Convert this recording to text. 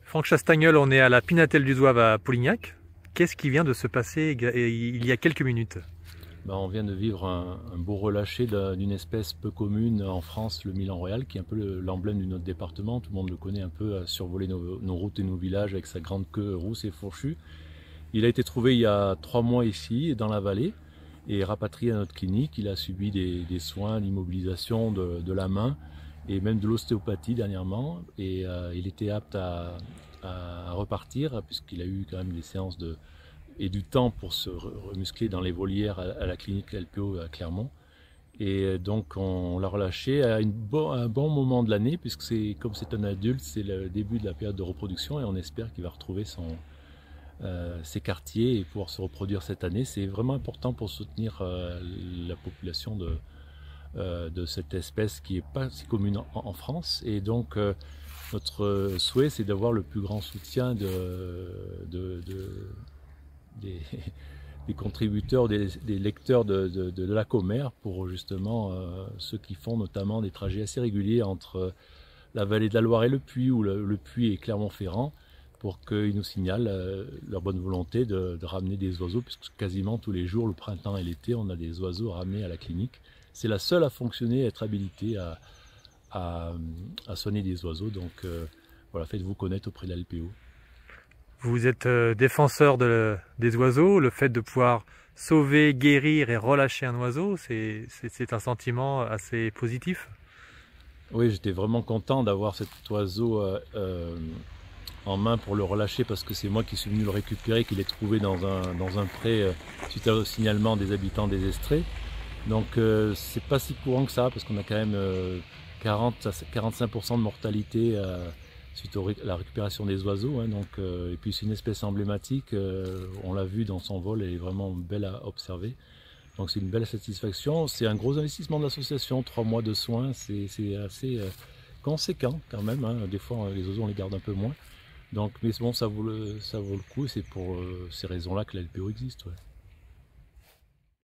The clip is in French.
Franck Chastagnol, on est à la Pinatelle du Zouave à Polignac. Qu'est-ce qui vient de se passer il y a quelques minutes? On vient de vivre un beau relâché d'une espèce peu commune en France, le milan royal, qui est un peu l'emblème de notre département. Tout le monde le connaît un peu, à survoler nos routes et nos villages avec sa grande queue rousse et fourchue. Il a été trouvé il y a 3 mois ici, dans la vallée, et rapatrié à notre clinique. Il a subi des soins d'immobilisation de la main et même de l'ostéopathie dernièrement. Et il était apte à repartir, puisqu'il a eu quand même des séances et du temps pour se remuscler dans les volières à la clinique LPO à Clermont. Et donc on l'a relâché à un bon moment de l'année, puisque comme c'est un adulte, c'est le début de la période de reproduction, et on espère qu'il va retrouver ses quartiers et pouvoir se reproduire cette année. C'est vraiment important pour soutenir la population de cette espèce qui n'est pas si commune en France. Et donc notre souhait, c'est d'avoir le plus grand soutien des contributeurs, des lecteurs de la Commère, pour justement ceux qui font notamment des trajets assez réguliers entre la vallée de la Loire et le Puy, ou le Puy et Clermont-Ferrand, pour qu'ils nous signalent leur bonne volonté de ramener des oiseaux, puisque quasiment tous les jours, le printemps et l'été, on a des oiseaux ramenés à la clinique. C'est la seule à fonctionner, à être habilitée à soigner des oiseaux. Donc voilà, faites-vous connaître auprès de la LPO. Vous êtes défenseur des oiseaux. Le fait de pouvoir sauver, guérir et relâcher un oiseau, c'est un sentiment assez positif. Oui, j'étais vraiment content d'avoir cet oiseau en main pour le relâcher, parce que c'est moi qui suis venu le récupérer, qu'il est trouvé dans un pré suite au signalement des habitants des Estrées. Donc c'est pas si courant que ça, parce qu'on a quand même 40 à 45% de mortalité suite à la récupération des oiseaux, hein. Donc, et puis c'est une espèce emblématique, on l'a vu dans son vol, elle est vraiment belle à observer. Donc c'est une belle satisfaction. C'est un gros investissement de l'association, 3 mois de soins, c'est assez conséquent quand même, hein. Des fois les oiseaux on les garde un peu moins. Donc, mais bon, ça vaut le coup, et c'est pour ces raisons-là que la LPO existe. Ouais.